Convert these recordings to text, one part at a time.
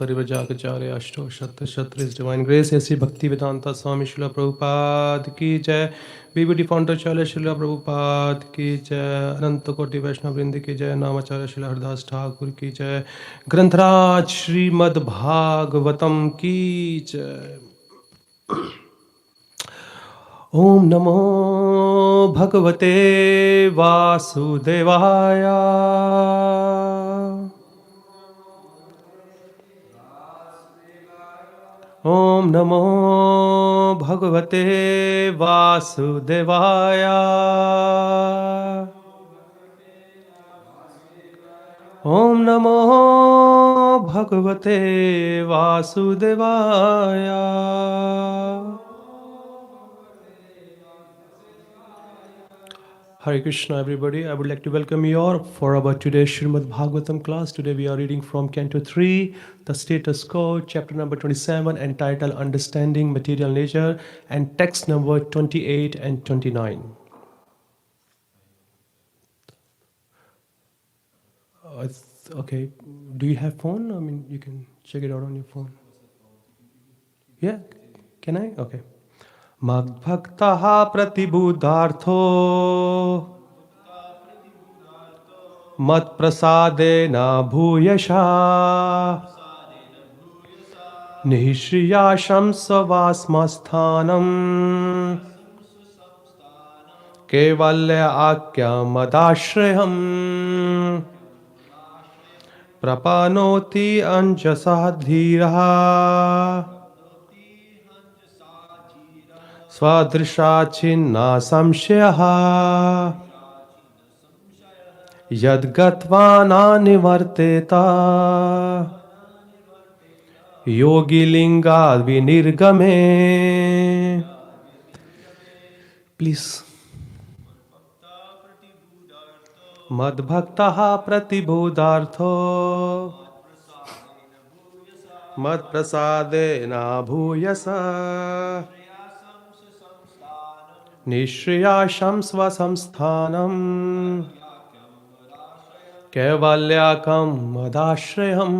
परिव्रजाचार्य अष्टो शत शतृष divine grace ऐसी भक्ति वेदांता स्वामी शिला प्रभुपाद की जय। बीबीडी फाउंडर शिला प्रभुपाद की जय। अनंत कोटि वैष्णव वृंद की जय। नामाचार्य शिला हरदास ठाकुर की जय। ग्रंथराज श्रीमद् भागवतम की जय। ओम नमो भगवते वासुदेवाय। ओम नमो भगवते वासुदेवाय। ओम नमो भगवते वासुदेवाय। Hare Krishna, everybody. I would like to welcome you all for our today's Srimad Bhagavatam class. Today we are reading from Canto 3, the status code, chapter number 27, entitled Understanding Material Nature, and text number 28 and 29. Okay, do you have phone? I mean, you can check it out on your phone. Yeah, can I? Okay. Madbhaktaha pratibudhartho mat prasadena bhuyasha nihishriyasham savasmasthanam kevalya akyam prapanoti anjasa dhiraha swadrisha chinna samshayaha yadgatvana yogi linga vinirgame. Please. Madbhaktaha pratibodhartho mad prasadena bhuyasa nishriyasham svasamsthanam kevalyakam madashrayam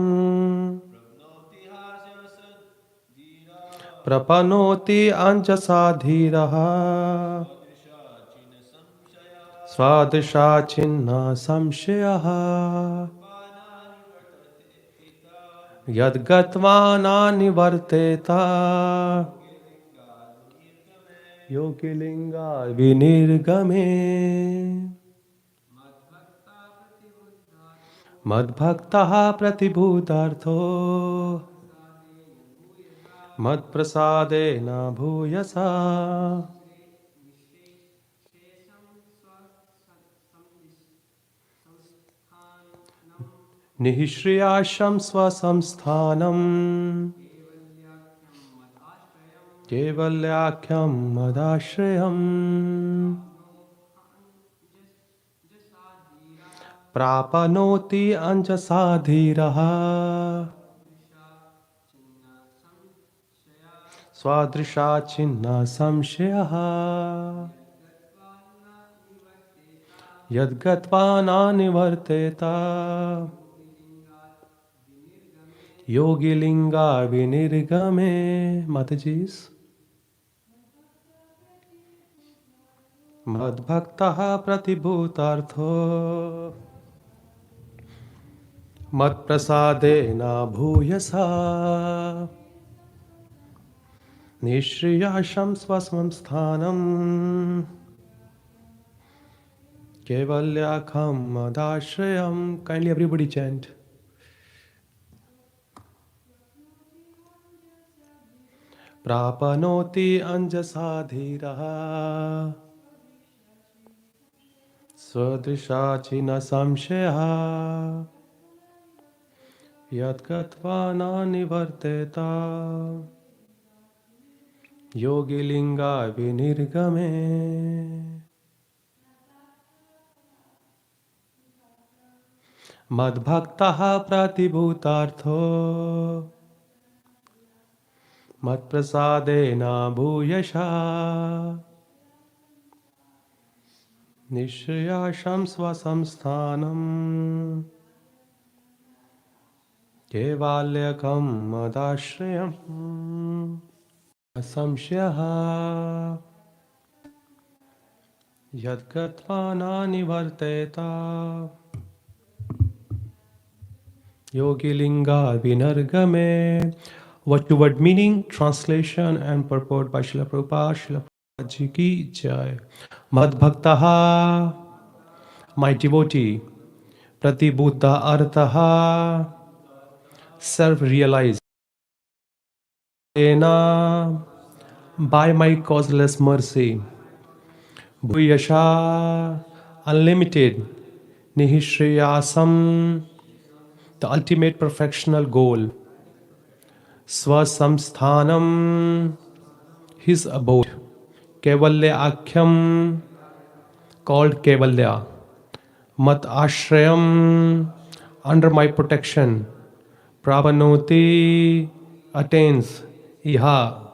prapanoti anjasa dhiraha swadrisha chinna samshayaha yadgatvana nivarteta yogilinga vinirgame. Madbhaktaha pratibhudartho mad prasadena bhuyasa nihishriyasham svasamsthanam kevalyakyam madashrayam prapanoti anjasa dhiraha swadrisha chinna samshayaha yadgatvana nivarteta yogi linga vinirgame. Matajis. Madbhaktaha pratibhutartho mat prasadena bhuyasa nishriyasham swasmam sthanam kevalyakam madashrayam. Kindly everybody chant. Prapanoti anjasa dhiraha swadrisha china samshayaha yadgatvana nivarteta yogi linga vinirgame. Madbhaktaha pratibhutartho mat prasadena bhuyasha nishriyasham svasamsthanam Kevalyakam madashrayam samsyaha yadgatva nivarteta Yogi Linga Vinargame. Word to word meaning, translation, and purport by Srila Prabhupada. Srila Prabhupada Ji ki Jai. Mad Bhaktaha, my devotee. Pratibuddha Arthaha, self realized. Ena, by my causeless mercy. Bhuyasha, unlimited. Nihishriyasam, the ultimate perfectional goal. Swasamsthanam, his abode. Kevalya Akhyam, called Kevalya. Mat Ashrayam, under my protection. Pravanoti, attains. Iha,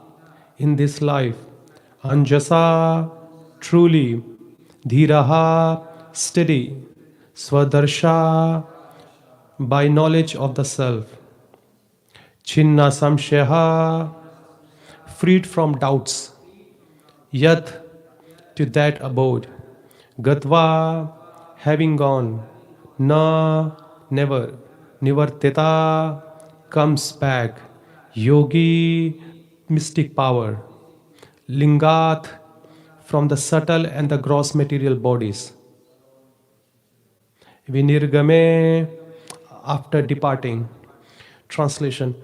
in this life. Anjasa, truly. Dhiraha, steady. Swadarsha, by knowledge of the self. Chinna samshaha, freed from doubts. Yat, to that abode. Gatva, having gone. Na, never. Nivarteta, comes back. Yogi, mystic power. Lingat, from the subtle and the gross material bodies. Vinirgame, after departing. Translation: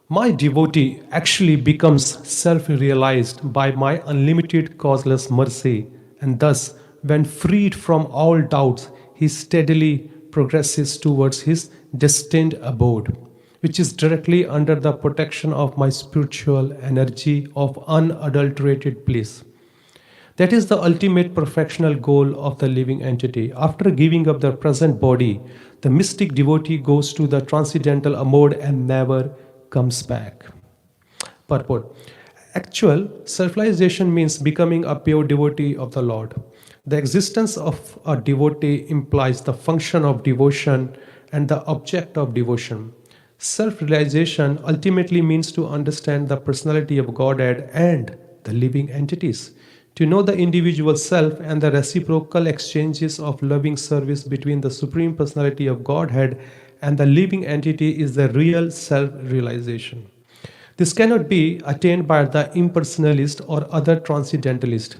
my devotee actually becomes self-realized by my unlimited causeless mercy, and thus, when freed from all doubts, he steadily progresses towards his destined abode, which is directly under the protection of my spiritual energy of unadulterated bliss. That is the ultimate perfectional goal of the living entity. After giving up the present body, the mystic devotee goes to the transcendental abode and never comes back. Purport: actual self-realization means becoming a pure devotee of the Lord. The existence of a devotee implies the function of devotion and the object of devotion. Self-realization ultimately means to understand the personality of Godhead and the living entities, to know the individual self and the reciprocal exchanges of loving service between the Supreme Personality of Godhead and the living entity is the real self-realization. This cannot be attained by the impersonalist or other transcendentalist.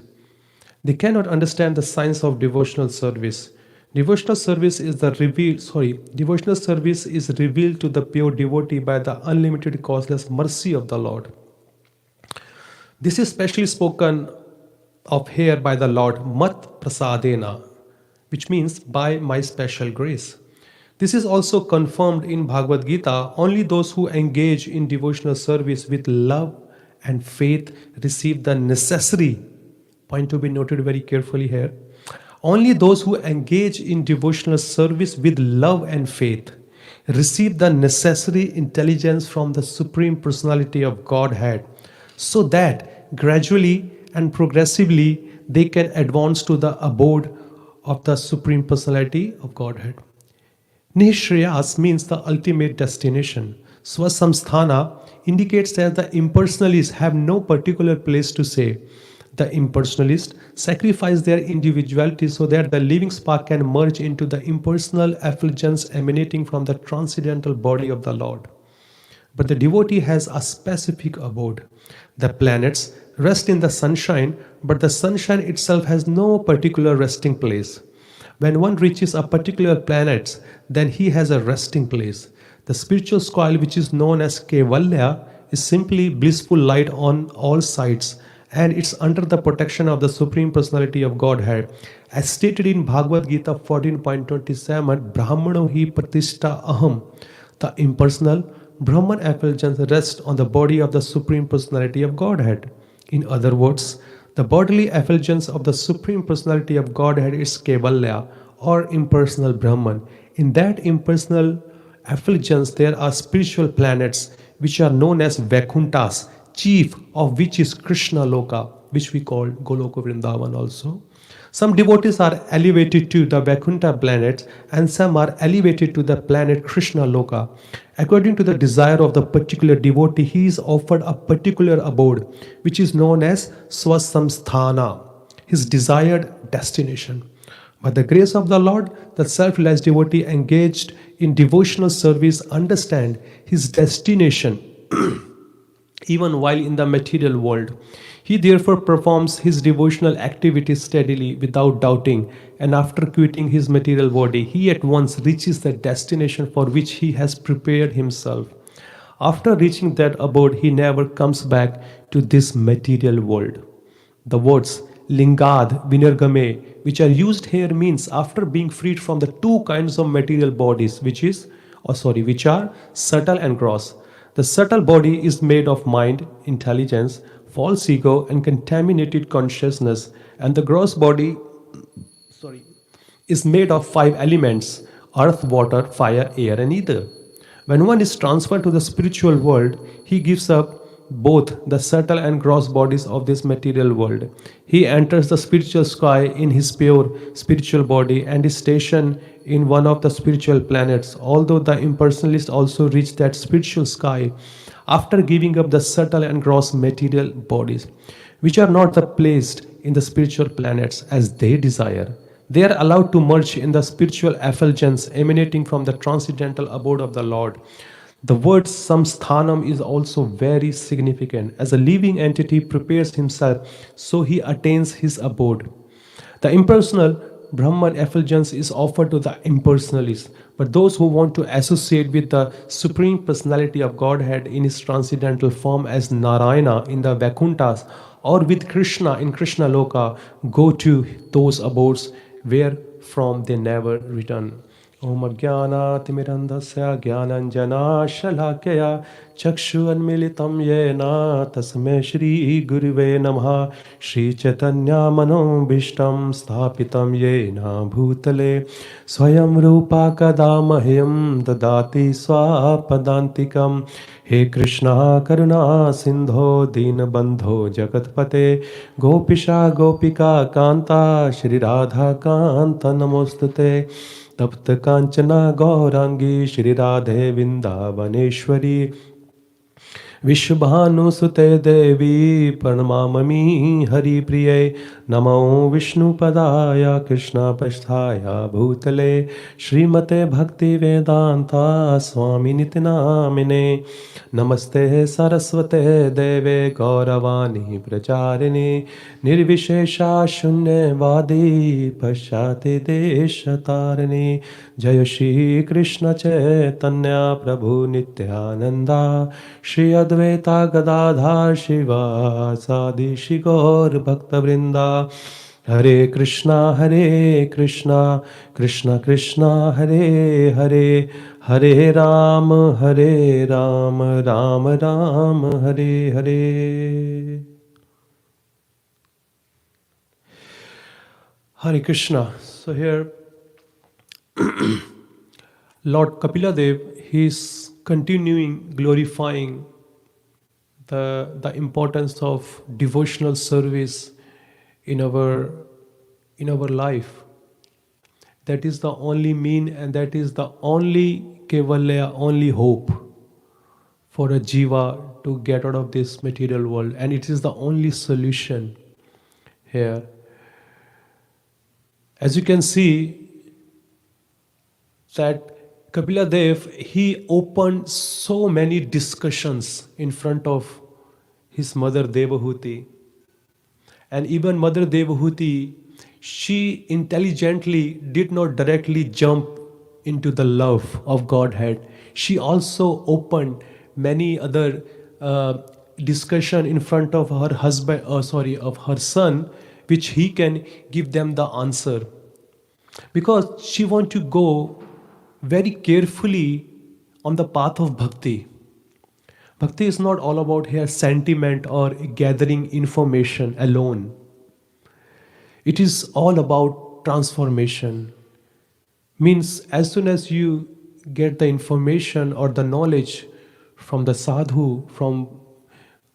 They cannot understand the science of devotional service. Devotional service is revealed to the pure devotee by the unlimited causeless mercy of the Lord. This is specially spoken of here by the Lord, Mat Prasadena, which means by my special grace. This is also confirmed in Bhagavad Gita. Only those who engage in devotional service with love and faith receive the necessary, point to be noted very carefully here, only those who engage in devotional service with love and faith receive the necessary intelligence from the Supreme Personality of Godhead, so that gradually and progressively they can advance to the abode of the Supreme Personality of Godhead. Nishriyas means the ultimate destination. Swasamsthana indicates that the impersonalists have no particular place to stay. The impersonalists sacrifice their individuality so that the living spark can merge into the impersonal effulgence emanating from the transcendental body of the Lord. But the devotee has a specific abode. The planets rest in the sunshine, but the sunshine itself has no particular resting place. When one reaches a particular planet, then he has a resting place. The spiritual soil, which is known as Kevalya, is simply blissful light on all sides, and it's under the protection of the Supreme Personality of Godhead. As stated in Bhagavad Gita 14.27, Brahmano hi pratishta aham, the impersonal Brahman effulgence rests on the body of the Supreme Personality of Godhead. In other words, the bodily effulgence of the Supreme Personality of Godhead is Kevalya, or impersonal Brahman. In that impersonal effulgence, there are spiritual planets which are known as Vaikunthas, chief of which is Krishna Loka. which we call Goloka Vrindavan also. Some devotees are elevated to the Vaikuntha planets and some are elevated to the planet Krishna Loka. According to the desire of the particular devotee, he is offered a particular abode which is known as Swasamsthana, his desired destination. By the grace of the Lord, the self-realized devotee engaged in devotional service understand his destination even while in the material world. He therefore performs his devotional activities steadily without doubting, and after quitting his material body, he at once reaches the destination for which he has prepared himself. After reaching that abode, he never comes back to this material world. The words lingad, vinirgame, which are used here means after being freed from the two kinds of material bodies, which are subtle and gross. The subtle body is made of mind, intelligence, false ego, and contaminated consciousness, and the gross body is made of five elements: earth, water, fire, air, and ether. When one is transferred to the spiritual world, he gives up both the subtle and gross bodies of this material world. He enters the spiritual sky in his pure spiritual body and is stationed in one of the spiritual planets, although the impersonalists also reach that spiritual sky after giving up the subtle and gross material bodies, which are not placed in the spiritual planets as they desire. They are allowed to merge in the spiritual effulgence emanating from the transcendental abode of the Lord. The word samsthanam is also very significant. As a living entity prepares himself, so he attains his abode. The impersonal Brahman effulgence is offered to the impersonalists, but those who want to associate with the Supreme Personality of Godhead in his transcendental form as Narayana in the Vakuntas or with Krishna in Krishna Loka go to those abodes where from they never return. Om Ajnanatimirandasya Jnananjana Shalakaya Chakshu Anmilitam Yena Tasme Shri Guruve Namaha Shri Chaitanya Mano Bhishtam Sthapitam Yena Bhutale Swayam Rupa Kadamahyam Dadati Swapadantikam He Krishna Karuna Sindho Dinabandho Jagatpate Gopisha Gopika Kanta Shri Radha Kanta Namostate तप्त कांचना गौरांगी श्री राधे वृंदावनेश्वरी विश्वभानुसुते देवी प्रणमामि हरिप्रिये नमो विष्णुपदाय कृष्णपृष्ठाय भूतले श्रीमते भक्तिवेदान्ता स्वामिनिति नामिने नमस्ते सरस्वते देवे गौरवाणी प्रचारिणे निर्विशेषा शून्यवादी पश्चाति देशतारिणे जय श्री कृष्ण चैतन्य प्रभु नित्यानंदा श्री अद्वैता गदाधर शिवासादि श्री गौर भक्तवृंदा हरे Krishna Krishna Krishna Hare Hare Hare Ram Ram Ram Hare Hare. Hare Krishna. So here Lord Kapila Dev, he is continuing glorifying the importance of devotional service in our life. That is the only mean and that is the only kevalya, only hope for a jiva to get out of this material world, and it is the only solution here. As you can see that Kapila Dev, he opened so many discussions in front of his mother Devahuti. And even Mother Devahuti, she intelligently did not directly jump into the love of Godhead. She also opened many other discussion in front of her husband, of her son, which he can give them the answer. Because she wants to go very carefully on the path of bhakti. Bhakti is not all about here sentiment or gathering information alone. It is all about transformation. Means as soon as you get the information or the knowledge from the sadhu, from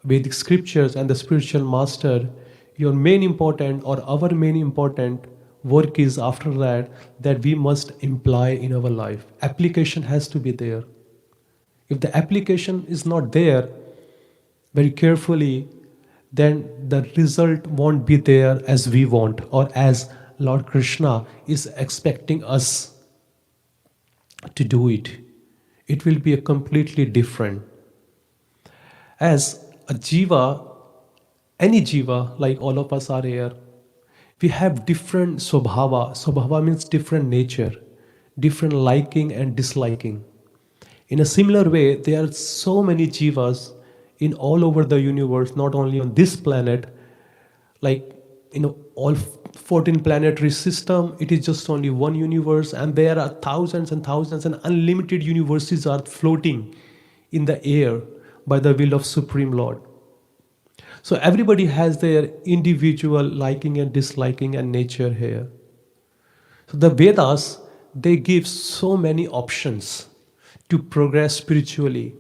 Vedic scriptures and the spiritual master, your main important or our main important work is after that we must imply in our life. Application has to be there. If the application is not there very carefully, then the result won't be there as we want or as Lord Krishna is expecting us to do it. It will be a completely different. As a jiva, any jiva, like all of us are here, we have different swabhava. Swabhava means different nature, different liking and disliking. In a similar way, there are so many jivas in all over the universe, not only on this planet, like all 14 planetary system, it is just only one universe, and there are thousands and thousands and unlimited universes are floating in the air by the will of Supreme Lord. So everybody has their individual liking and disliking and nature here. So the Vedas, they give so many options to progress spiritually.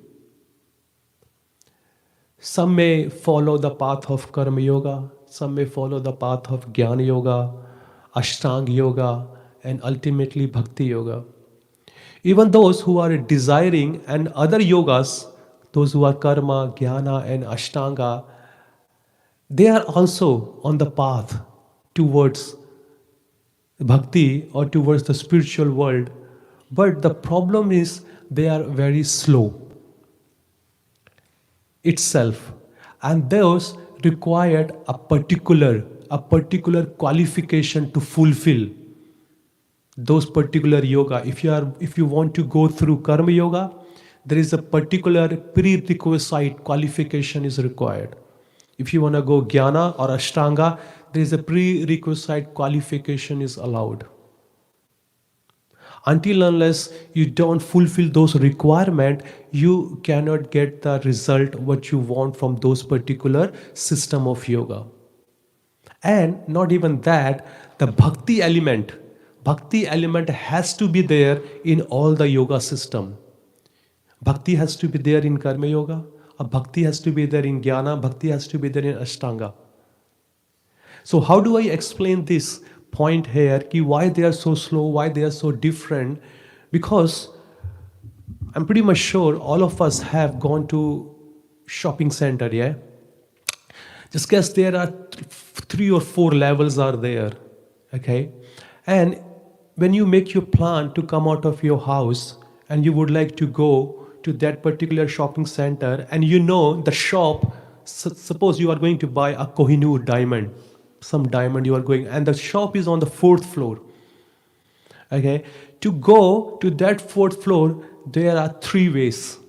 Some may follow the path of Karma Yoga, some may follow the path of Jnana Yoga, Ashtanga Yoga, and ultimately Bhakti Yoga. Even those who are desiring and other yogas, those who are Karma, Jnana, and Ashtanga, they are also on the path towards Bhakti or towards the spiritual world. But the problem is they are very slow itself, and those required a particular qualification to fulfill those particular yoga. If you want to go through Karma Yoga, there is a particular prerequisite qualification is required. If you want to go Jnana or Ashtanga, there is a prerequisite qualification is allowed. Until unless you don't fulfill those requirements, you cannot get the result what you want from those particular system of yoga. And not even that, the bhakti element has to be there in all the yoga system. Bhakti has to be there in Karma Yoga, bhakti has to be there in Jnana, bhakti has to be there in Ashtanga. So how do I explain this point here, why they are so slow, why they are so different? Because I'm pretty much sure all of us have gone to shopping center, yeah? Just guess there are 3 or 4 levels are there, okay? And when you make your plan to come out of your house and you would like to go to that particular shopping center, and the shop, suppose you are going to buy a Kohinoor diamond, some diamond you are going, and the shop is on the 4th floor. Okay, to go to that 4th floor, there are 3 ways.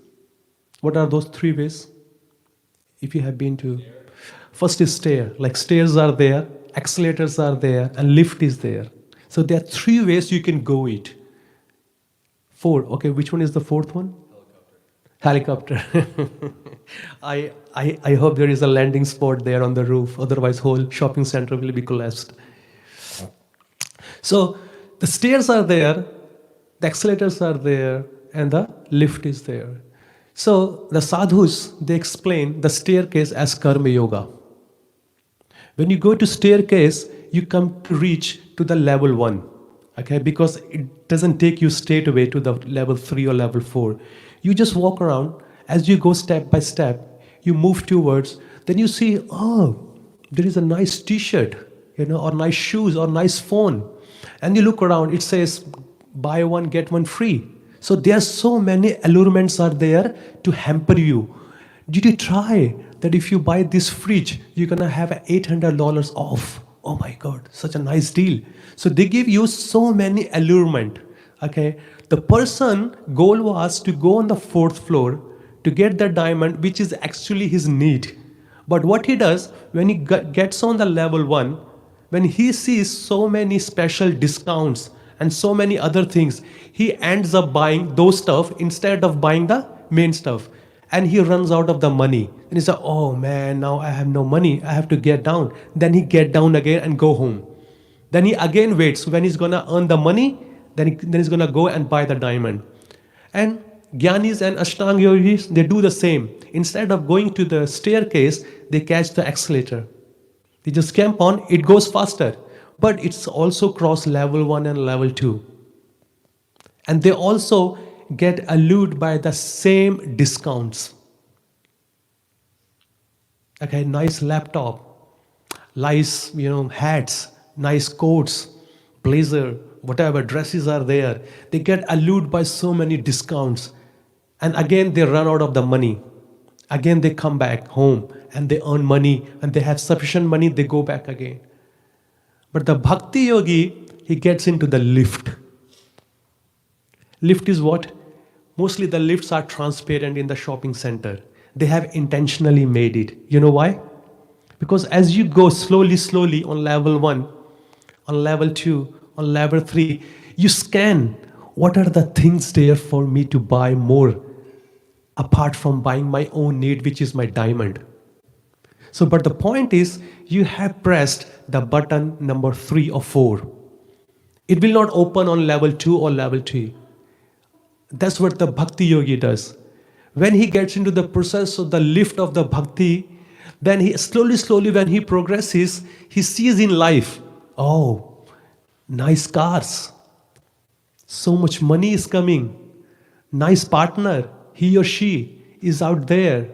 What are those 3 ways? If you have been to, first is stair, like stairs are there, accelerators are there, and lift is there. So there are 3 ways you can go it. 4. Okay, which one is the 4th one? Helicopter. I hope there is a landing spot there on the roof, otherwise whole shopping center will be collapsed. So the stairs are there, the accelerators are there, and the lift is there. So the sadhus, they explain the staircase as Karma Yoga. When you go to staircase, you come to reach to the level 1, okay, because it doesn't take you straight away to the level 3 or level 4. You just walk around. As you go step by step, you move towards, then you see, oh, there is a nice t-shirt, or nice shoes, or nice phone. And you look around, it says, buy one, get one free. So there are so many allurements are there to hamper you. Did you try that if you buy this fridge, you're going to have $800 off? Oh my God, such a nice deal. So they give you so many allurement, okay? The person goal was to go on the 4th floor to get the diamond, which is actually his need. But what he does, when he gets on the level 1, when he sees so many special discounts and so many other things, he ends up buying those stuff instead of buying the main stuff. And he runs out of the money. And he says, oh man, now I have no money, I have to get down. Then he get down again and go home. Then he again waits. When he's going to earn the money, then he's going to go and buy the diamond. And Jnanis and Ashtanga yogis, they do the same. Instead of going to the staircase, they catch the accelerator. They just camp on, it goes faster. But it's also cross level 1 and level 2. And they also get allured by the same discounts. Okay, nice laptop, nice, hats, nice coats, blazer, whatever dresses are there. They get allured by so many discounts. And again, they run out of the money. Again, they come back home and they earn money and they have sufficient money, they go back again. But the Bhakti Yogi, he gets into the lift. Lift is what? Mostly the lifts are transparent in the shopping center. They have intentionally made it. You know why? Because as you go slowly on level 1, on level 2, on level 3, you scan what are the things there for me to buy more apart from buying my own need, which is my diamond. So, but the point is, you have pressed the button number 3 or 4. It will not open on level 2 or level 3. That's what the Bhakti Yogi does. When he gets into the process of the lift of the Bhakti, then he slowly when he progresses, he sees in life, oh, nice cars, so much money is coming, nice partner, he or she is out there,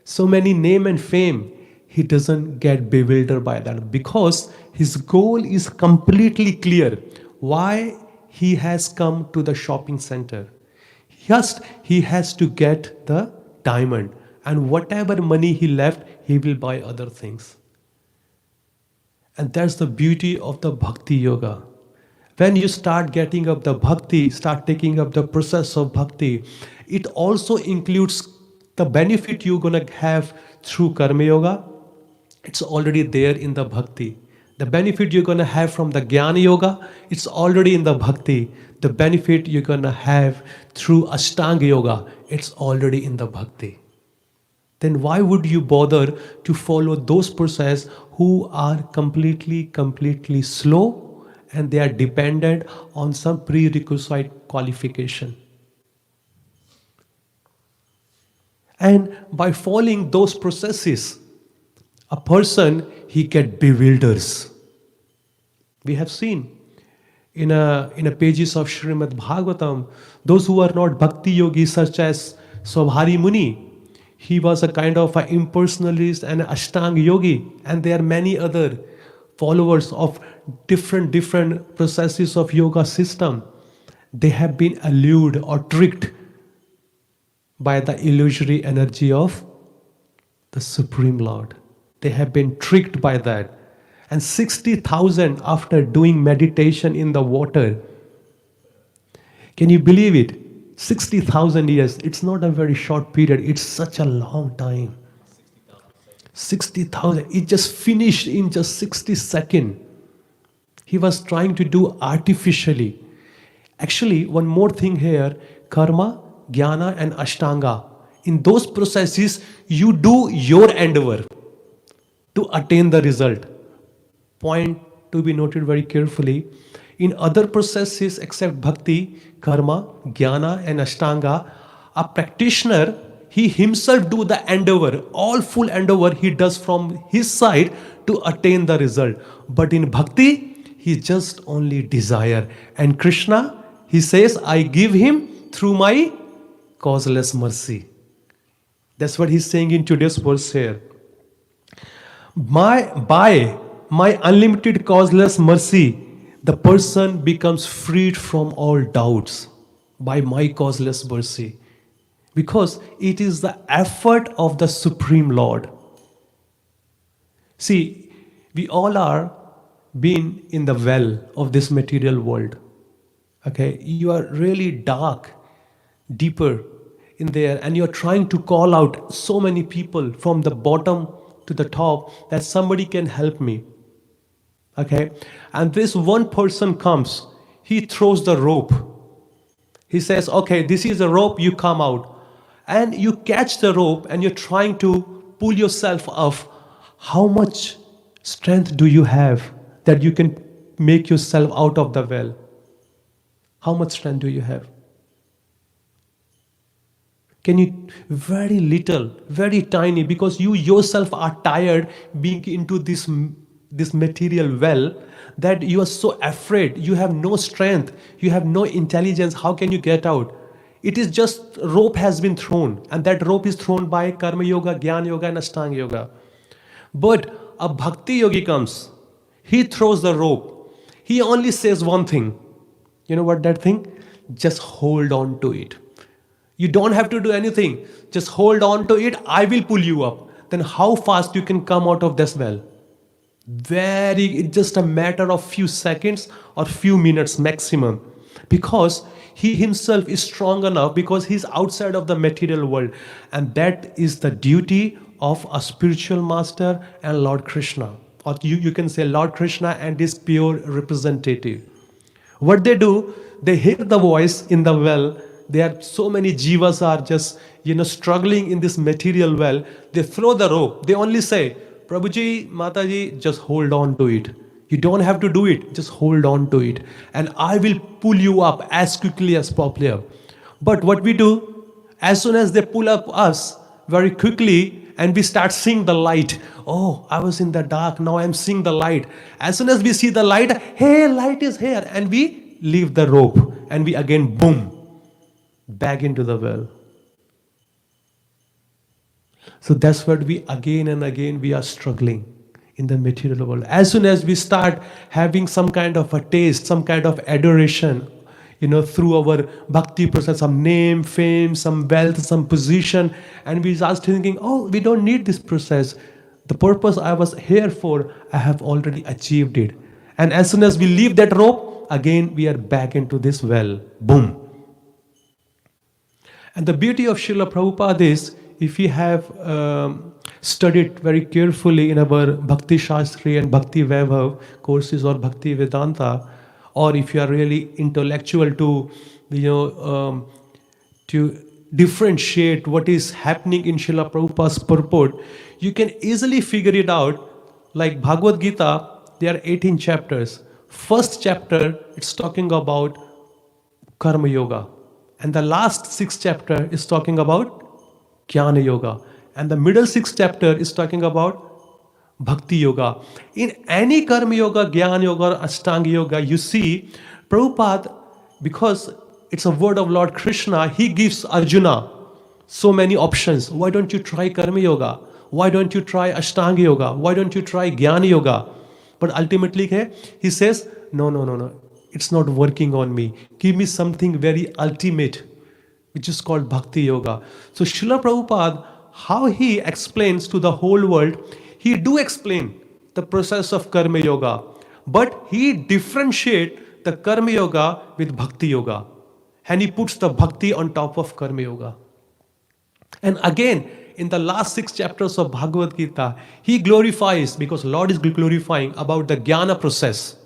so many name and fame. He doesn't get bewildered by that because his goal is completely clear. Why he has come to the shopping center. Just he has to get the diamond, and whatever money he left, he will buy other things. And that's the beauty of the Bhakti Yoga. When you start getting up the Bhakti, start taking up the process of Bhakti, it also includes the benefit you're going to have through Karma Yoga. It's already there in the Bhakti. The benefit you're going to have from the Jnana Yoga, it's already in the Bhakti. The benefit you're going to have through Ashtanga Yoga, it's already in the Bhakti. Then why would you bother to follow those processes who are completely slow and they are dependent on some prerequisite qualification? And by following those processes, a person, he get bewilders. We have seen in a pages of Srimad Bhagavatam, those who are not Bhakti yogis such as Swabhari Muni, he was a kind of an impersonalist and an Ashtanga yogi, and there are many other followers of different processes of yoga system. They have been allured or tricked by the illusory energy of the Supreme Lord. They have been tricked by that. And 60,000 after doing meditation in the water. Can you believe it? 60,000 years. It's not a very short period. It's such a long time. 60,000. It just finished in just 60 seconds. He was trying to do artificially. Actually, one more thing here. Karma, Jnana and Ashtanga. In those processes, you do your endeavor to attain the result. Point to be noted very carefully. In other processes except Bhakti, Karma, Jnana and Ashtanga, a practitioner, he himself do the endeavor, all full endeavor he does from his side to attain the result. But in Bhakti, he just only desire. And Krishna, he says, I give him through my causeless mercy. That's what he's saying in today's verse here. By my unlimited causeless mercy, the person becomes freed from all doubts by my causeless mercy. Because it is the effort of the Supreme Lord. See, we all are being in the well of this material world. Okay, you are really dark, deeper in there, and you're trying to call out so many people from the bottom to the top that somebody can help me. Okay, and this one person comes, he throws the rope. He says, okay, this is a rope, you come out. And you catch the rope and you're trying to pull yourself off. How much strength do you have that you can make yourself out of the well? How much strength do you have? Can you? Very little, very tiny, because you yourself are tired being into this this material well, that you are so afraid, you have no strength, you have no intelligence, how can you get out? It is just rope has been thrown, and that rope is thrown by Karma Yoga, Jnana Yoga and Ashtanga Yoga. But a Bhakti Yogi comes, he throws the rope, he only says one thing. You know what that thing? Just hold on to it. You don't have to do anything. Just hold on to it. I will pull you up. Then how fast you can come out of this well? It's just a matter of few seconds or few minutes maximum. Because he himself is strong enough, because he's outside of the material world. And that is the duty of a spiritual master and Lord Krishna. Or you can say Lord Krishna and his pure representative. What they do, they hear the voice in the well. There are so many jivas are just, struggling in this material well. They throw the rope. They only say, Prabhuji, Mataji, just hold on to it. You don't have to do it. Just hold on to it. And I will pull you up as quickly as possible. But what we do, as soon as they pull up us very quickly and we start seeing the light. Oh, I was in the dark. Now I'm seeing the light. As soon as we see the light, hey, light is here. And we leave the rope and we again, boom, back into the well. So that's what we again and again we are struggling in the material world. As soon as we start having some kind of a taste, some kind of adoration, through our bhakti process, some name, fame, some wealth, some position, and we start thinking, oh, we don't need this process. The purpose I was here for, I have already achieved it. And as soon as we leave that rope, again we are back into this well. Boom. And the beauty of Srila Prabhupada is, if we have studied very carefully in our Bhakti Shastri and Bhakti Vaibhav courses or Bhakti Vedanta, or if you are really intellectual to, to differentiate what is happening in Srila Prabhupada's purport, you can easily figure it out. Like Bhagavad Gita, there are 18 chapters. First chapter, it's talking about Karma Yoga. And the last 6 chapter is talking about Jnana Yoga. And the middle 6 chapter is talking about Bhakti Yoga. In any Karma Yoga, Jnana Yoga, or Ashtanga Yoga, you see Prabhupada, because it's a word of Lord Krishna, he gives Arjuna so many options. Why don't you try Karma Yoga? Why don't you try Ashtanga Yoga? Why don't you try Jnana Yoga? But ultimately, he says, no. It's not working on me. Give me something very ultimate, which is called Bhakti Yoga. So Srila Prabhupada, how he explains to the whole world, he do explain the process of Karma Yoga, but he differentiate the Karma Yoga with Bhakti Yoga. And he puts the Bhakti on top of Karma Yoga. And again, in the last 6 chapters of Bhagavad Gita, he glorifies, because Lord is glorifying about the Jnana process.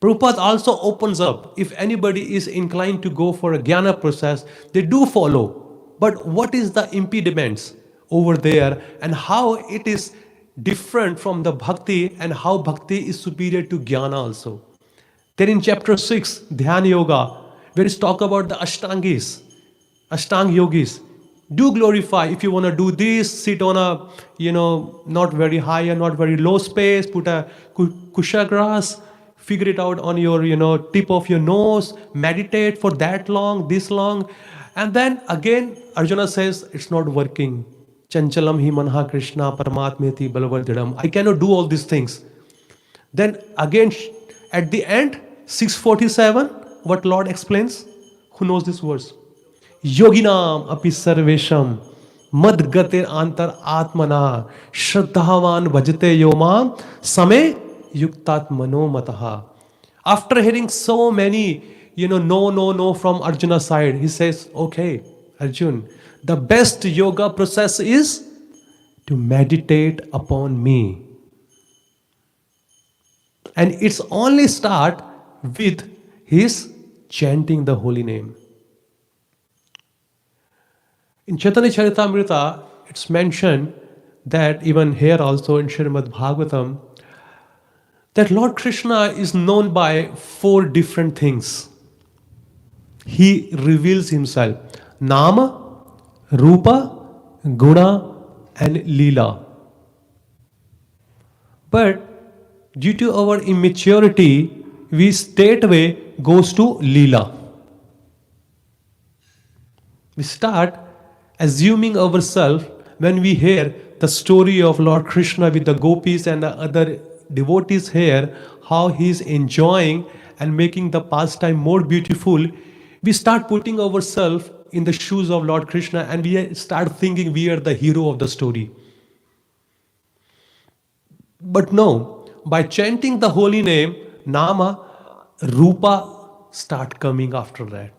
Prabhupada also opens up, if anybody is inclined to go for a Jnana process, they do follow. But what is the impediments over there, and how it is different from the Bhakti, and how Bhakti is superior to Jnana also. Then in chapter 6, Dhyana Yoga, where it's talk about the Ashtangis, Ashtang Yogis, do glorify. If you want to do this, sit on a, not very high and not very low space, put a kusha grass, figure it out on your, tip of your nose, meditate for that long, this long. And then again, Arjuna says, it's not working. Chanchalam hi manha Krishna paramatmeti balavardidam. I cannot do all these things. Then again, at the end, 647, what Lord explains? Who knows this verse? Yoginam api sarvesham mad gatir antar atmana shraddhavan bhajate yomam same yuktat mano mataha. After hearing so many, no from Arjuna's side, he says, okay, Arjun, the best yoga process is to meditate upon me. And it's only start with his chanting the holy name. In Chaitanya Charitamrita, it's mentioned that even here also in Srimad Bhagavatam, that Lord Krishna is known by 4 different things. He reveals himself. Nama, Rupa, Guna and Leela. But due to our immaturity, we straightway goes to Leela. We start assuming ourselves when we hear the story of Lord Krishna with the gopis and the other devotees here, how he is enjoying and making the pastime more beautiful. We start putting ourselves in the shoes of Lord Krishna and we start thinking we are the hero of the story. But no, by chanting the holy name, Nama, Rupa start coming after that.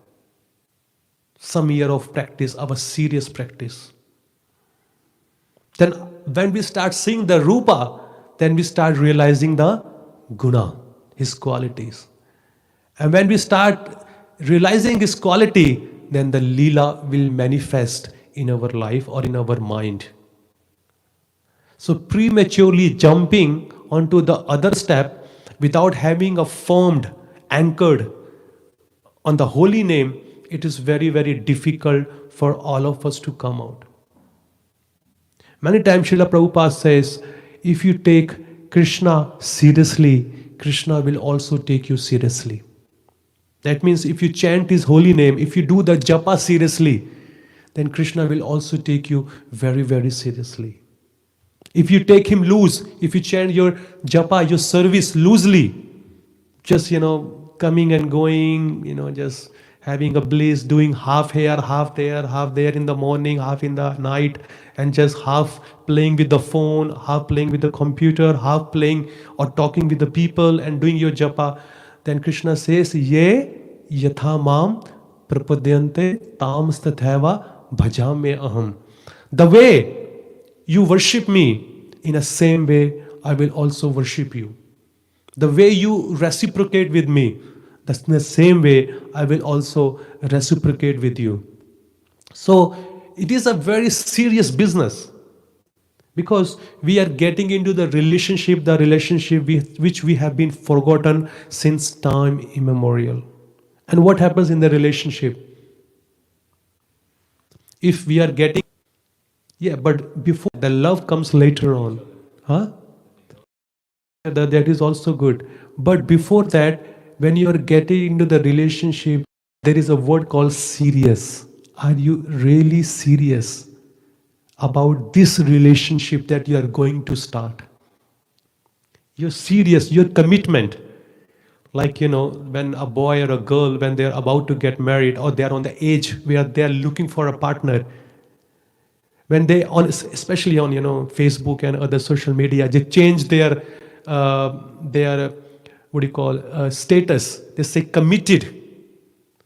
Some year of practice, our serious practice. Then when we start seeing the Rupa, then we start realizing the Guna, his qualities. And when we start realizing his quality, then the Leela will manifest in our life or in our mind. So prematurely jumping onto the other step without having a firmed, anchored on the holy name, it is very, very difficult for all of us to come out. Many times Srila Prabhupada says, if you take Krishna seriously, Krishna will also take you seriously. That means if you chant his holy name, if you do the japa seriously, then Krishna will also take you very, very seriously. If you take him loose, if you chant your japa, your service loosely, just, coming and going, just having a bliss, doing half here, half there in the morning, half in the night, and just half playing with the phone, half playing with the computer, half playing or talking with the people and doing your japa, then Krishna says, Ye yatha mam prapadyante tam statheva bhajam me aham. The way you worship me, in the same way I will also worship you. The way you reciprocate with me, that's the same way I will also reciprocate with you. So it is a very serious business because we are getting into the relationship which we have been forgotten since time immemorial. And what happens in the relationship? If we are getting, but before the love comes later on, that is also good. But before that, when you are getting into the relationship, there is a word called serious. Are you really serious about this relationship that you are going to start? You're serious, your commitment. Like, when a boy or a girl, when they're about to get married or they're on the age where they're looking for a partner, when they, especially on, Facebook and other social media, they change their status. They say committed.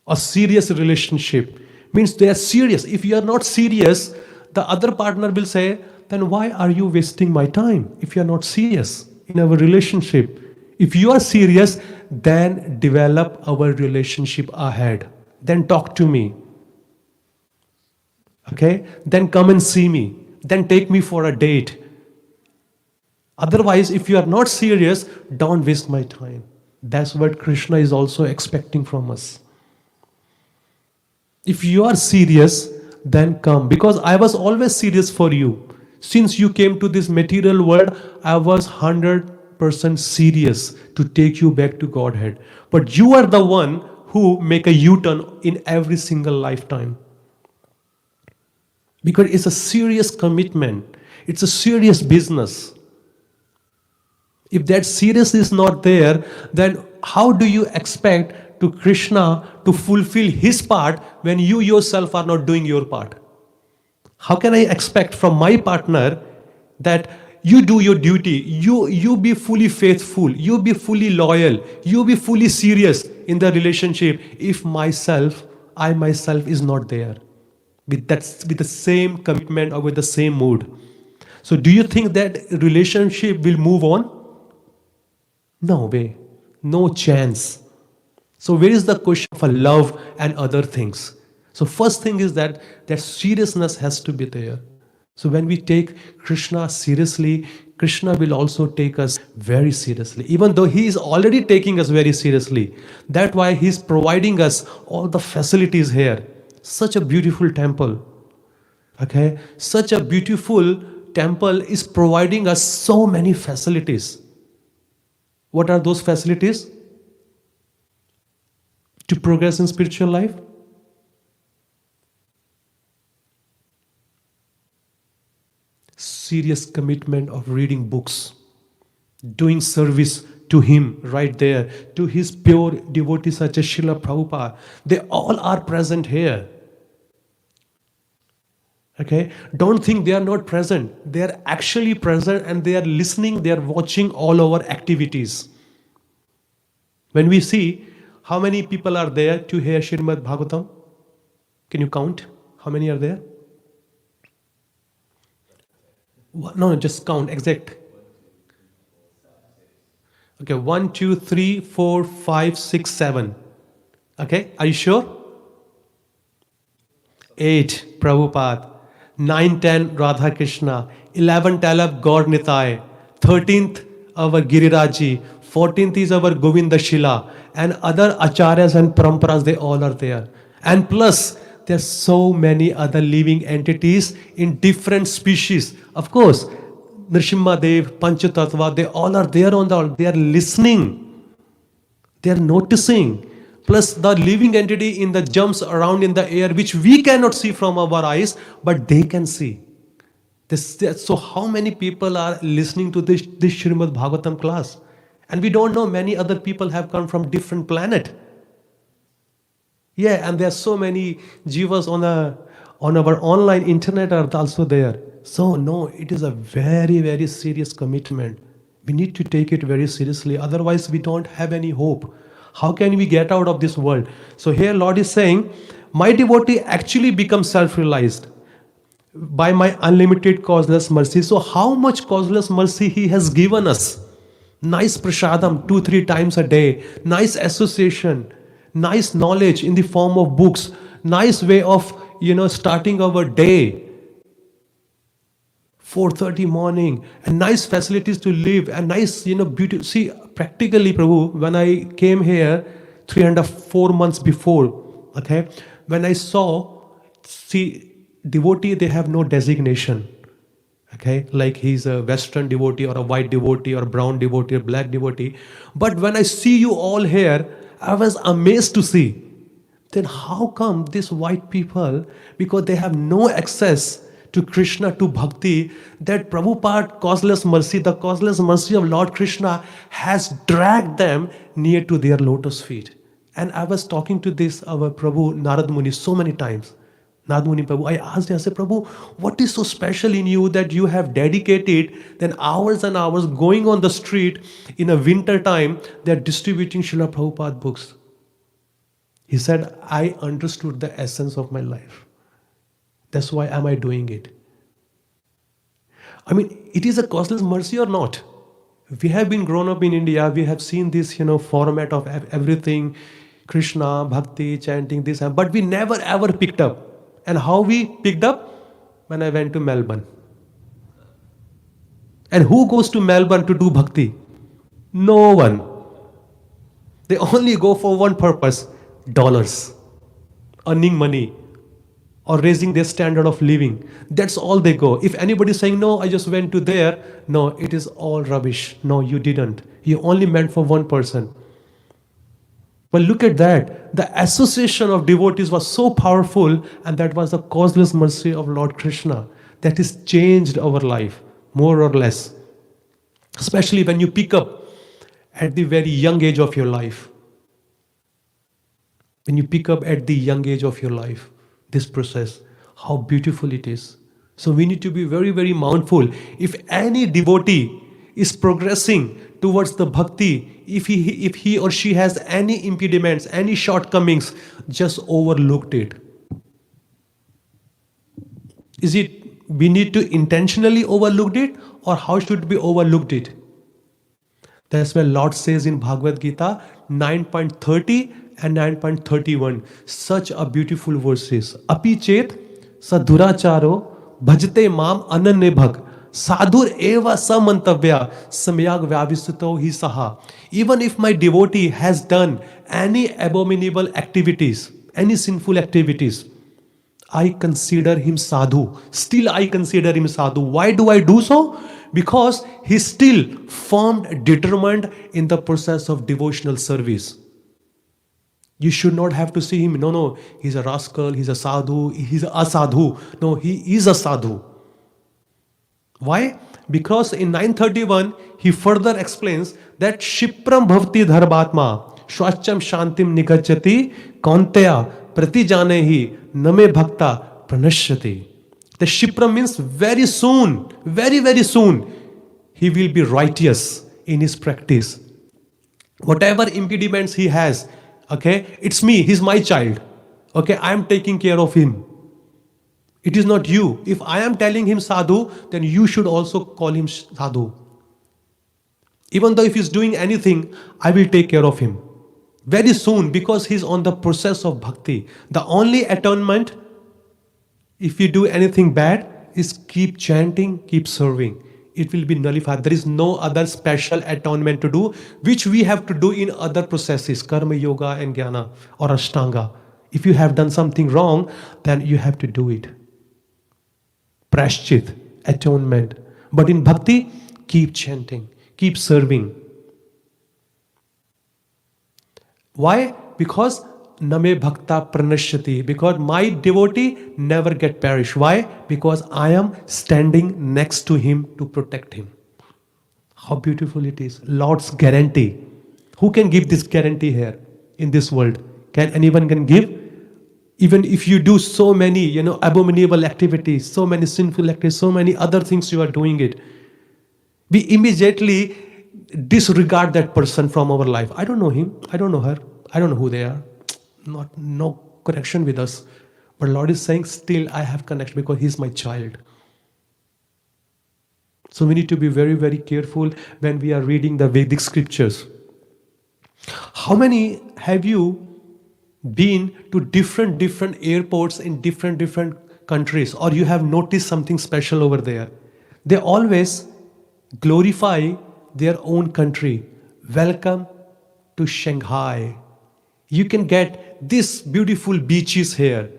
A serious relationship means they are serious. If you are not serious, the other partner will say, then why are you wasting my time if you are not serious in our relationship? If you are serious, then develop our relationship ahead. Then talk to me. Okay? Then come and see me. Then take me for a date. Otherwise, if you are not serious, don't waste my time. That's what Krishna is also expecting from us. If you are serious, then come. Because I was always serious for you. Since you came to this material world, I was 100% serious to take you back to Godhead. But you are the one who make a U-turn in every single lifetime. Because it's a serious commitment. It's a serious business. If that serious is not there, then how do you expect to Krishna to fulfill his part when you yourself are not doing your part? How can I expect from my partner that you do your duty, you be fully faithful, you be fully loyal, you be fully serious in the relationship if I myself is not there with the same commitment or with the same mood? So do you think that relationship will move on? No way. No chance. So where is the question of love and other things? So first thing is that seriousness has to be there. So when we take Krishna seriously, Krishna will also take us very seriously. Even though he is already taking us very seriously. That's why he is providing us all the facilities here. Such a beautiful temple. Okay? Such a beautiful temple is providing us so many facilities. What are those facilities? To progress in spiritual life? Serious commitment of reading books, doing service to him right there, to his pure devotees such as Srila Prabhupada. They all are present here. Okay? Don't think they are not present. They are actually present and they are listening, they are watching all our activities. When we see how many people are there to hear Srimad Bhagavatam, can you count? How many are there? No, just count, exact. Okay, 1, 2, 3, 4, 5, 6, 7. Okay, are you sure? 8, Prabhupada. 9, 10, Radha Krishna. 11, 12, Gaur Nitai. 13th, our Giriraji. 14th is our Govinda Shila. And other acharyas and paramparas, they all are there. And plus, there's so many other living entities in different species. Of course, Nrsimha Dev, Panchatattva, they all are there on the, they are listening. They are noticing. Plus the living entity in the jumps around in the air, which we cannot see from our eyes, but they can see. So how many people are listening to this Srimad Bhagavatam class? And we don't know, many other people have come from different planet. Yeah, and there are so many jivas on our online internet are also there. So no, it is a very, very serious commitment. We need to take it very seriously. Otherwise, we don't have any hope. How can we get out of this world? So here Lord is saying, my devotee actually becomes self-realized by my unlimited causeless mercy. So how much causeless mercy he has given us? Nice prasadam 2-3 times a day, nice association, nice knowledge in the form of books, nice way of starting our day, 4:30 morning, and nice facilities to live, and nice beauty. See, practically, Prabhu, when I came here 304 months before, okay, when I see devotee, they have no designation. Okay, like he's a Western devotee or a white devotee or a brown devotee or black devotee. But when I see you all here, I was amazed to see. Then how come these white people, because they have no access to Krishna, to bhakti, that Prabhupada causeless mercy, the causeless mercy of Lord Krishna has dragged them near to their lotus feet. And I was talking to this, our Prabhu Narad Muni, so many times. Narad Muni Prabhu, I asked him, I said, Prabhu, what is so special in you that you have dedicated then hours and hours going on the street in a winter time, they're distributing Srila Prabhupada books. He said, I understood the essence of my life. That's why am I doing it. I mean, it is a causeless mercy or not? We have been grown up in India, we have seen this, format of everything, Krishna, bhakti, chanting this, but we never ever picked up. And how we picked up? When I went to Melbourne. And who goes to Melbourne to do bhakti? No one. They only go for one purpose, dollars, earning money, or raising their standard of living. That's all they go. If anybody is saying, no, I just went to there, no, it is all rubbish. No, you didn't. You only meant for one person. But look at that. The association of devotees was so powerful, and that was the causeless mercy of Lord Krishna. That has changed our life, more or less. Especially when you pick up at the very young age of your life. When you pick up at the young age of your life, this process, how beautiful it is. So we need to be very, very mindful. If any devotee is progressing towards the bhakti, if he or she has any impediments, any shortcomings, just overlooked it. Is it we need to intentionally overlook it, or how should we overlook it? That's why Lord says in Bhagavad Gita 9.30 and 9.31, such a beautiful verses. Api chet sadhuracharo bhajte mam ananya bhag sadhur eva samantavya samyag vyavistito hi saha. Even if my devotee has done any abominable activities, any sinful activities, I consider him sadhu. Still I consider him sadhu. Why do I do so? Because he's still firm, determined in the process of devotional service. You should not have to see him, no, he's a rascal, he's a sadhu, he's a sadhu. No, he is a sadhu. Why? Because in 931, he further explains that Shipram bhavati dharmatma swacham shantim nikachati kaunteya pratijanehi name bhakta pranashyati. The Shipram means very soon, very, very soon, he will be righteous in his practice. Whatever impediments he has, okay, it's me, he's my child. Okay, I am taking care of him. It is not you. If I am telling him sadhu, then you should also call him sadhu. Even though if he's doing anything, I will take care of him. Very soon, because he's on the process of bhakti. The only atonement, if you do anything bad, is keep chanting, keep serving. It will be nullified. There is no other special atonement to do, which we have to do in other processes, karma, yoga and jnana or ashtanga. If you have done something wrong, then you have to do it. Prashchit, atonement. But in bhakti, keep chanting, keep serving. Why? Because name bhakta pranashyati. Because my devotee never get perished. Why? Because I am standing next to him to protect him. How beautiful it is. Lord's guarantee. Who can give this guarantee here in this world? Can anyone can give? Even if you do so many, abominable activities, so many sinful activities, so many other things you are doing it, we immediately disregard that person from our life. I don't know him. I don't know her. I don't know who they are. No connection with us. But Lord is saying, still I have connection because he's my child. So we need to be very, very careful when we are reading the Vedic scriptures. How many have you been to different airports in different countries, or you have noticed something special over there? They always glorify their own country. Welcome to Shanghai. You can get this beautiful beaches here,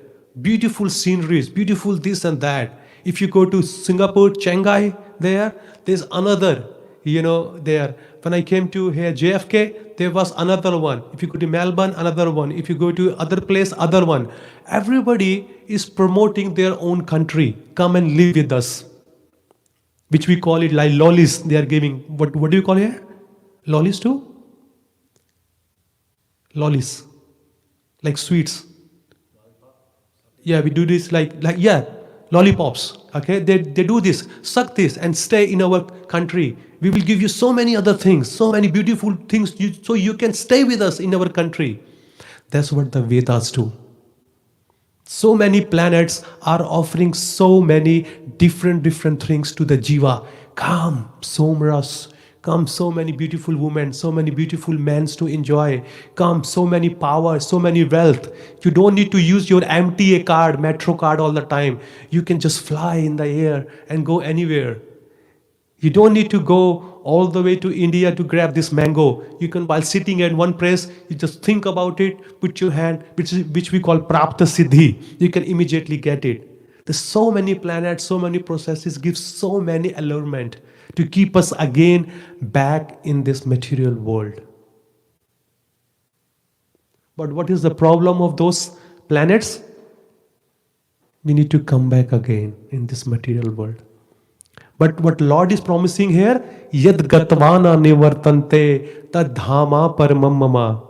beautiful sceneries, beautiful this and that. If you go to Singapore, Shanghai, there's another, there. When I came to here, JFK, there was another one. If you go to Melbourne, another one. If you go to other place, other one. Everybody is promoting their own country. Come and live with us. Which we call it like lollies they are giving. What do you call here? Lollies too? Lollies. Like sweets. Yeah, we do this like lollipops. Okay, they do this. Suck this and stay in our country. We will give you so many other things, so many beautiful things, so you can stay with us in our country. That's what the Vedas do. So many planets are offering so many different things to the jiva. Come, Somras. Come, so many beautiful women, so many beautiful men to enjoy. Come, so many power, so many wealth. You don't need to use your MTA card, metro card all the time. You can just fly in the air and go anywhere. You don't need to go all the way to India to grab this mango. You can, while sitting at one place, you just think about it, put your hand, which we call prapta siddhi. You can immediately get it. There's so many planets, so many processes, give so many allurement to keep us again back in this material world. But what is the problem of those planets? We need to come back again in this material world. But what Lord is promising here, yad gatvana nivartante tad dhama paramam mama.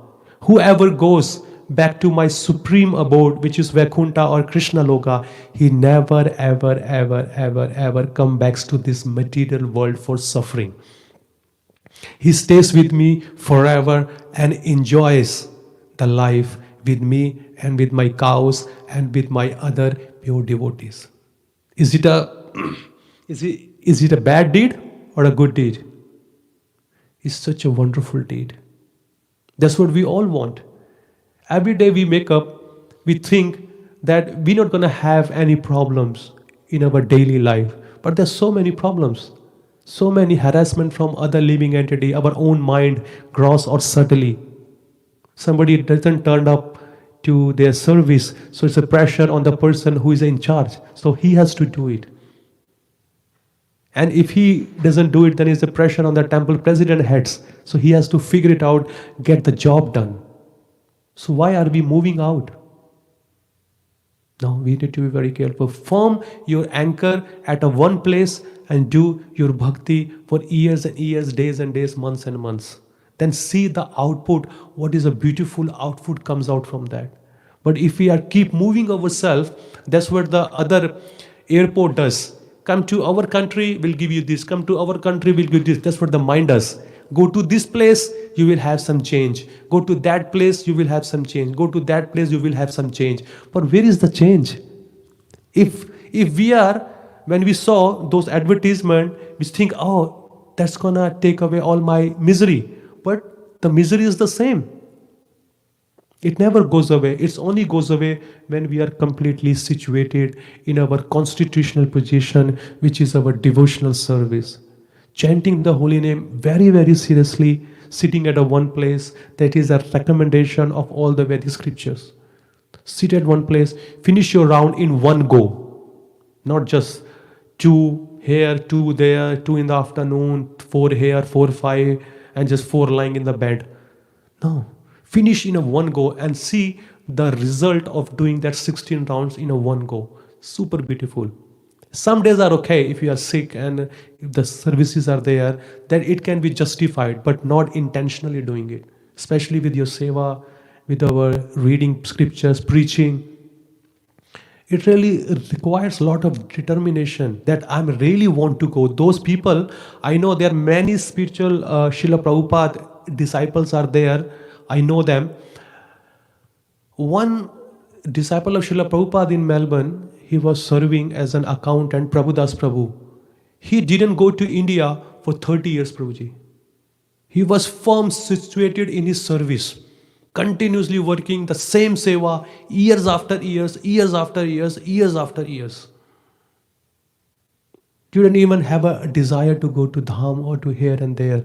Whoever goes back to my supreme abode, which is Vaikuntha or Krishna Loka, he never ever come back to this material world for suffering. He stays with me forever and enjoys the life with me and with my cows and with my other pure devotees. Is it a bad deed or a good deed? It's such a wonderful deed. That's what we all want. Every day we wake up, we think that we're not going to have any problems in our daily life. But there's so many problems. So many harassment from other living entity, our own mind, gross or subtly. Somebody doesn't turn up to their service. So it's a pressure on the person who is in charge. So he has to do it. And if he doesn't do it, then it's a pressure on the temple president heads. So he has to figure it out, get the job done. So why are we moving out? No, we need to be very careful. Form your anchor at a one place and do your bhakti for years and years, days and days, months and months. Then see the output, what is a beautiful output comes out from that. But if we are keep moving ourselves, that's what the other airport does. Come to our country, we'll give you this. Come to our country, we'll give you this. That's what the mind does. Go to this place, you will have some change. Go to that place, you will have some change. Go to that place, you will have some change. But where is the change? If we are, when we saw those advertisements, we think, oh, that's gonna take away all my misery. But the misery is the same. It never goes away. It only goes away when we are completely situated in our constitutional position, which is our devotional service. Chanting the holy name very, very seriously, sitting at a one place. That is a recommendation of all the Vedic scriptures. Sit at one place, finish your round in one go. Not just 2 here, 2 there, 2 in the afternoon, 4 here, 4, 5, and just 4 lying in the bed. No. Finish in a one go and see the result of doing that 16 rounds in a one go. Super beautiful. Some days are okay if you are sick and if the services are there, then it can be justified, but not intentionally doing it. Especially with your seva, with our reading scriptures, preaching. It really requires a lot of determination that I really want to go. Those people, I know there are many spiritual Srila Prabhupada disciples are there. I know them. One disciple of Srila Prabhupada in Melbourne, he was serving as an accountant, Prabhudas Prabhu. He didn't go to India for 30 years, Prabhuji. He was firm situated in his service, continuously working the same seva, years after years, years after years, years after years. He didn't even have a desire to go to Dham or to here and there.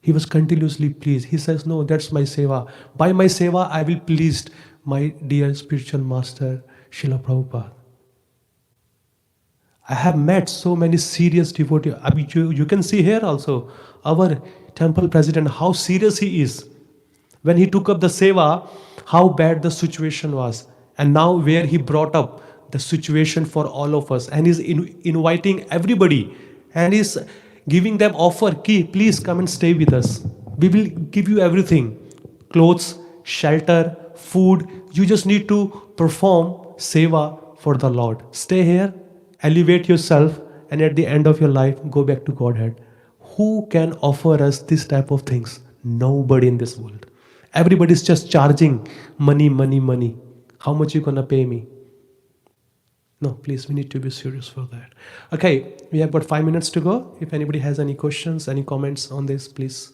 He was continuously pleased. He says, no, that's my seva. By my seva, I will please my dear spiritual master, Srila Prabhupada. I have met so many serious devotees. You can see here also, our temple president, how serious he is. When he took up the seva, how bad the situation was. And now where he brought up the situation for all of us. And he's inviting everybody. And he's giving them offer, please come and stay with us. We will give you everything. Clothes, shelter, food. You just need to perform seva for the Lord. Stay here, elevate yourself, and at the end of your life, go back to Godhead. Who can offer us this type of things? Nobody in this world. Everybody's just charging money, money, money. How much you gonna pay me? No, please, we need to be serious for that. Okay, we have about 5 minutes to go. If anybody has any questions, any comments on this, please,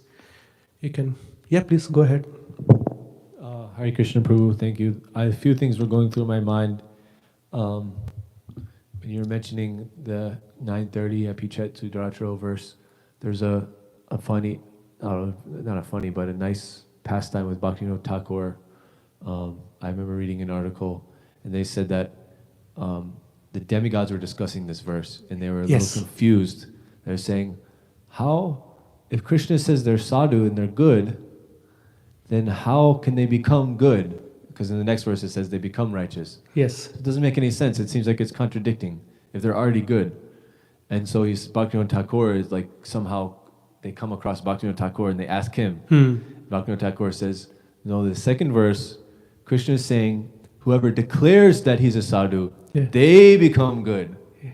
you can. Yeah, please, go ahead. Hare Krishna Prabhu, thank you. A few things were going through my mind. When you were mentioning the 9:30 Apichet Sudratro verse, there's a funny, not a funny, but a nice pastime with Bhaktivinoda Thakur. I remember reading an article, and they said that the demigods were discussing this verse, and they were a little confused. They're saying, how, if Krishna says they're sadhu and they're good, then how can they become good? Because in the next verse it says they become righteous. Yes. It doesn't make any sense. It seems like it's contradicting if they're already good. And so Bhaktivinoda Thakur is like, somehow they come across Bhaktivinoda Thakur and they ask him. Bhaktivinoda Thakur says, no, the second verse, Krishna is saying, whoever declares that he's a sadhu, they become good. Yeah.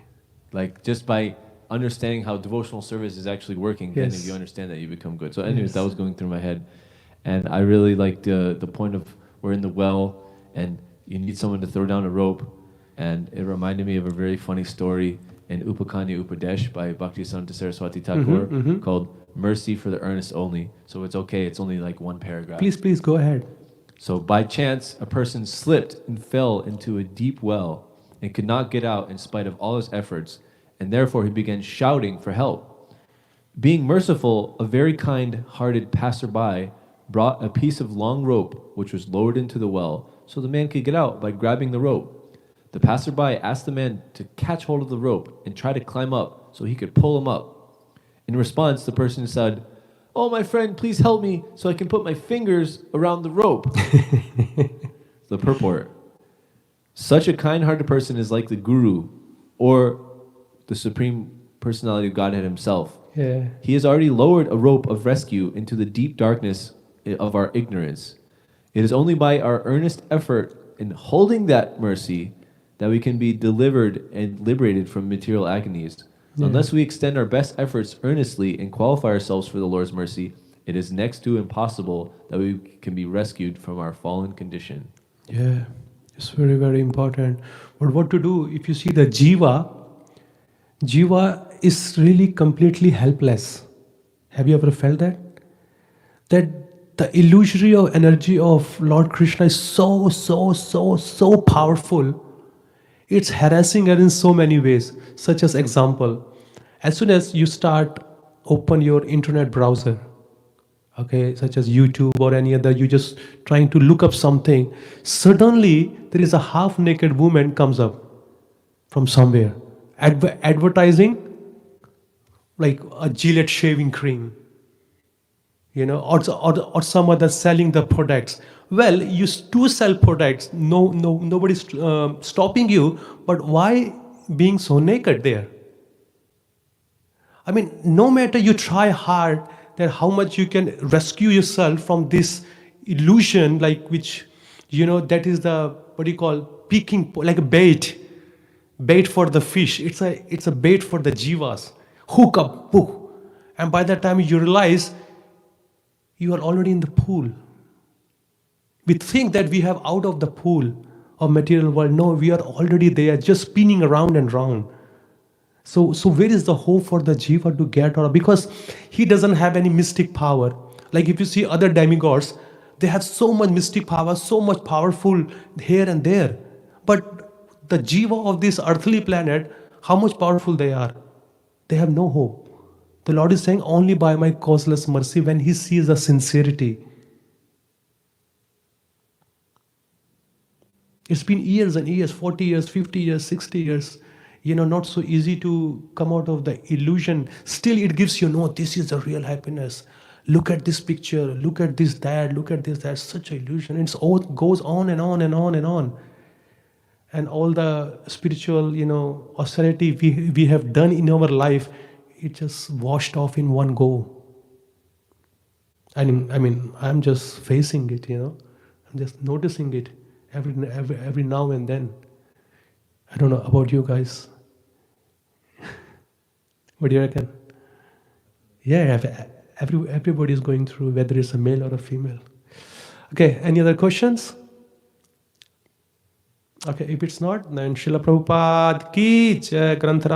Like just by understanding how devotional service is actually working, then if you understand that, you become good. So anyways, that was going through my head. And I really liked the point of we're in the well and you need someone to throw down a rope. And it reminded me of a very funny story in Upakanya Upadesh by Bhaktisanta Saraswati Thakur called Mercy for the Earnest Only. So it's okay, it's only like one paragraph. Please go ahead. So by chance, a person slipped and fell into a deep well and could not get out in spite of all his efforts, and therefore he began shouting for help. Being merciful, a very kind-hearted passerby brought a piece of long rope which was lowered into the well so the man could get out by grabbing the rope. The passerby asked the man to catch hold of the rope and try to climb up so he could pull him up. In response, the person said, "Oh, my friend, please help me so I can put my fingers around the rope." The purport. Such a kind-hearted person is like the Guru or the Supreme Personality of Godhead himself. Yeah. He has already lowered a rope of rescue into the deep darkness of our ignorance. It is only by our earnest effort in holding that mercy that we can be delivered and liberated from material agonies. Yeah. Unless we extend our best efforts earnestly and qualify ourselves for the Lord's mercy, it is next to impossible that we can be rescued from our fallen condition. Yeah, it's very, very important. But what to do if you see the Jiva is really completely helpless. Have you ever felt that? That the illusory of energy of Lord Krishna is so powerful. It's harassing her in so many ways. Such as example, as soon as you start open your internet browser, okay, such as YouTube or any other, you just trying to look up something, suddenly there is a half-naked woman comes up from somewhere, advertising like a Gillette shaving cream, or some other selling the products. Well, you do sell products. Nobody's stopping you, but why being so naked there? I mean, no matter you try hard, that how much you can rescue yourself from this illusion, like which, that is the, what do you call, peaking, like a bait for the fish. It's a bait for the jivas. Hook up, hook. And by the time you realize, you are already in the pool. We think that we have out of the pool of material world. No, we are already there, just spinning around and round. So where is the hope for the jiva to get out? Because he doesn't have any mystic power. Like if you see other demigods, they have so much mystic power, so much powerful here and there. But the jiva of this earthly planet, how much powerful they are? They have no hope. The Lord is saying, only by my causeless mercy, when he sees the sincerity. It's been years and years, 40 years, 50 years, 60 years. Not so easy to come out of the illusion. Still, it gives you, no, this is the real happiness. Look at this picture. Look at this, that. Look at this, that. Such an illusion. It goes on and on and on and on. And all the spiritual, austerity we have done in our life, it just washed off in one go. I mean, I'm just facing it, I'm just noticing it every now and then. I don't know about you guys. What do you reckon? Yeah, everybody is going through, whether it's a male or a female. Okay, any other questions? Okay, if it's not, then Srila Prabhupada ki Jai, Granthara.